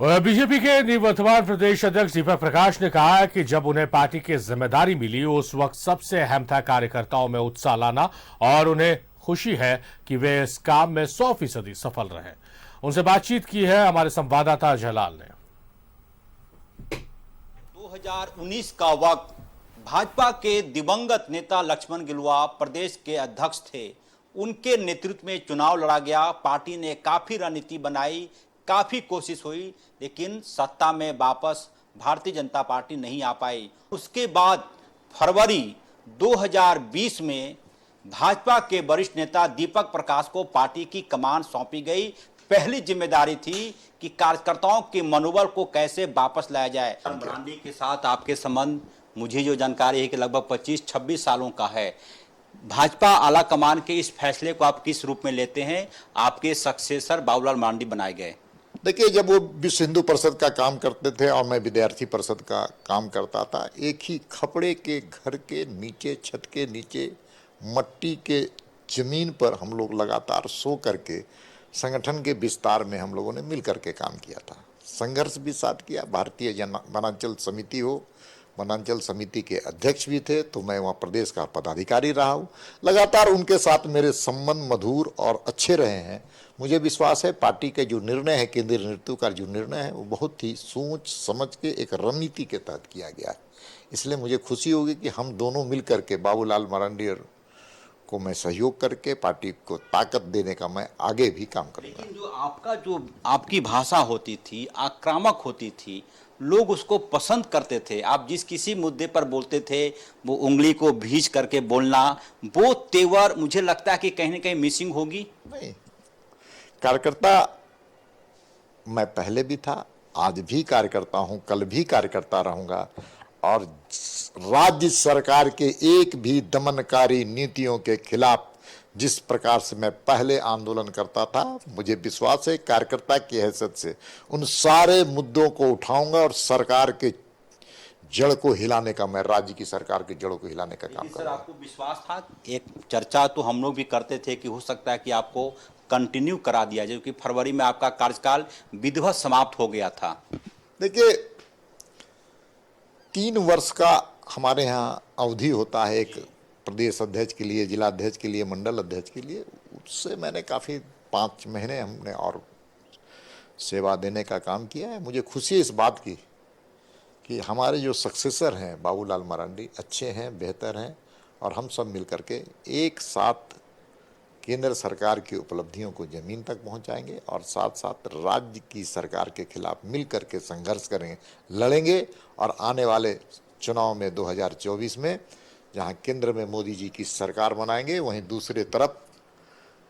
और बीजेपी के निवर्तमान प्रदेश अध्यक्ष दीपक प्रकाश ने कहा है कि जब उन्हें पार्टी की जिम्मेदारी मिली उस वक्त सबसे अहम था कार्यकर्ताओं में उत्साह लाना और उन्हें खुशी है कि वे इस काम में 100% सफल रहे। उनसे बातचीत की है हमारे संवाददाता जलाल ने। 2019 का वक्त भाजपा के दिवंगत नेता लक्ष्मण गिलुआ प्रदेश के अध्यक्ष थे। उनके नेतृत्व में चुनाव लड़ा गया। पार्टी ने काफी रणनीति बनाई, काफी कोशिश हुई, लेकिन सत्ता में वापस भारतीय जनता पार्टी नहीं आ पाई। उसके बाद फरवरी 2020 में भाजपा के वरिष्ठ नेता दीपक प्रकाश को पार्टी की कमान सौंपी गई। पहली जिम्मेदारी थी कि कार्यकर्ताओं के मनोबल को कैसे वापस लाया जाए। मरांडी के साथ आपके संबंध, मुझे जो जानकारी है कि लगभग 25-26 सालों का है। भाजपा आला कमान के इस फैसले को आप किस रूप में लेते हैं? आपके सक्सेसर बाबूलाल मरांडी बनाए गए। देखिए, जब वो विश्व हिंदू परिषद का काम करते थे और मैं विद्यार्थी परिषद का काम करता था, एक ही खपड़े के घर के नीचे, छत के नीचे, मट्टी के जमीन पर हम लोग लगातार सो करके संगठन के विस्तार में हम लोगों ने मिल करके काम किया था। संघर्ष भी साथ किया। भारतीय वनांचल समिति हो, वनांचल समिति के अध्यक्ष भी थे, तो मैं वहाँ प्रदेश का पदाधिकारी रहा हूँ। लगातार उनके साथ मेरे संबंध मधुर और अच्छे रहे हैं। मुझे विश्वास है पार्टी के जो निर्णय है, केंद्रीय नेतृत्व का जो निर्णय है, वो बहुत ही सोच समझ के एक रणनीति के तहत किया गया है। इसलिए मुझे खुशी होगी कि हम दोनों मिल करके बाबूलाल मरांडी को मैं सहयोग करके पार्टी को ताकत देने का मैं आगे भी काम करूँगा। लेकिन जो आपकी भाषा होती थी, आक्रामक होती थी, लोग उसको पसंद करते थे। आप जिस किसी मुद्दे पर बोलते थे, वो उंगली को भींच करके बोलना, वो तेवर मुझे लगता है कि कहीं ना कहीं मिसिंग होगी। नहीं, कार्यकर्ता मैं पहले भी था, आज भी कार्यकर्ता हूं, कल भी कार्यकर्ता रहूंगा। और राज्य सरकार के एक भी दमनकारी नीतियों के खिलाफ जिस प्रकार से मैं पहले आंदोलन करता था, मुझे विश्वास है कार्यकर्ता की हैसियत से उन सारे मुद्दों को उठाऊंगा और सरकार के जड़ को हिलाने का, मैं राज्य की सरकार की जड़ों को हिलाने का काम करूंगा। आपको विश्वास था? एक चर्चा तो हम लोग भी करते थे कि हो सकता है कि आपको कंटिन्यू करा दिया जाए, क्योंकि फरवरी में आपका कार्यकाल विधिवत समाप्त हो गया था। देखिए, 3 वर्ष का हमारे यहाँ अवधि होता है, एक प्रदेश अध्यक्ष के लिए, जिला अध्यक्ष के लिए, मंडल अध्यक्ष के लिए। उससे मैंने काफ़ी 5 महीने हमने और सेवा देने का काम किया है। मुझे खुशी इस बात की कि हमारे जो सक्सेसर हैं बाबूलाल मरांडी अच्छे हैं, बेहतर हैं, और हम सब मिल करके एक साथ केंद्र सरकार की उपलब्धियों को ज़मीन तक पहुंचाएंगे और साथ साथ राज्य की सरकार के खिलाफ मिल करके संघर्ष करेंगे, लड़ेंगे। और आने वाले चुनाव में 2024 में जहां केंद्र में मोदी जी की सरकार बनाएंगे, वहीं दूसरे तरफ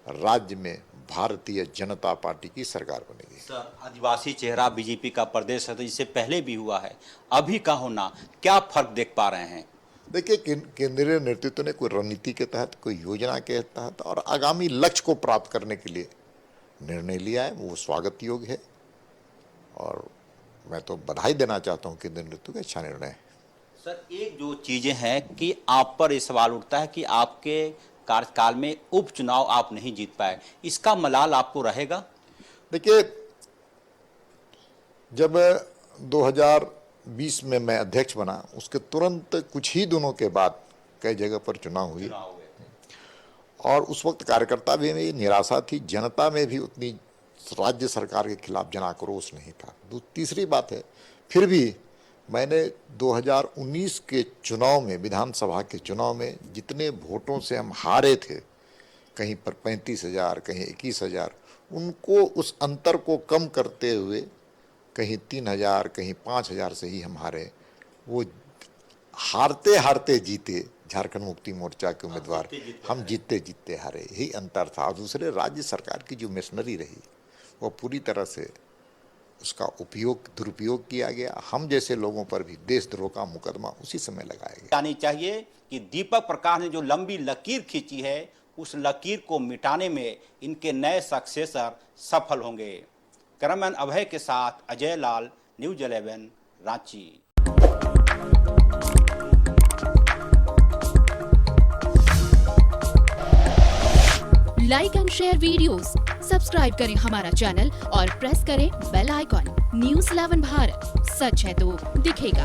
राज्य में भारतीय जनता पार्टी की सरकार बनेगी। सर, आदिवासी चेहरा बीजेपी का प्रदेश है, तो इससे पहले भी हुआ है, अभी का होना, क्या फर्क देख पा रहे हैं? देखिए, केंद्रीय नेतृत्व ने कोई रणनीति के तहत, कोई योजना के तहत और आगामी लक्ष्य को प्राप्त करने के लिए निर्णय लिया है, वो स्वागत योग्य है। और मैं तो बधाई देना चाहता हूँ केंद्रीय नेतृत्व का, अच्छा निर्णय है। सर, एक जो चीज़ें हैं कि आप पर ये सवाल उठता है कि आपके कार्यकाल में उपचुनाव आप नहीं जीत पाए, इसका मलाल आपको रहेगा? देखिए, जब 2020 में मैं अध्यक्ष बना, उसके तुरंत कुछ ही दिनों के बाद कई जगह पर चुनाव हुए और उस वक्त कार्यकर्ता भी में निराशा थी, जनता में भी उतनी राज्य सरकार के खिलाफ जन आक्रोश नहीं था। तीसरी बात है, फिर भी मैंने 2019 के चुनाव में, विधानसभा के चुनाव में जितने वोटों से हम हारे थे, कहीं पर 35,000, कहीं 21,000, उनको, उस अंतर को कम करते हुए कहीं 3,000, कहीं 5,000 से ही हम हारे। वो हारते हारते जीते, झारखंड मुक्ति मोर्चा के उम्मीदवार, हम जीतते जीतते हारे, यही अंतर था। और दूसरे, राज्य सरकार की जो मशीनरी रही, वो पूरी तरह से उसका दुरुपयोग किया गया। हम जैसे लोगों पर भी देशद्रोह का मुकदमा उसी समय लगाया गया। जाननी चाहिए कि दीपक प्रकाश ने जो लंबी लकीर खींची है, उस लकीर को मिटाने में इनके नए सक्सेसर सफल होंगे। कैमरामैन अभय के साथ Ajay Lal, news 11, Ranchi. Like and share videos, subscribe करें हमारा चैनल और प्रेस करें बेल आइकॉन। न्यूज़ 11 भारत, सच है तो दिखेगा।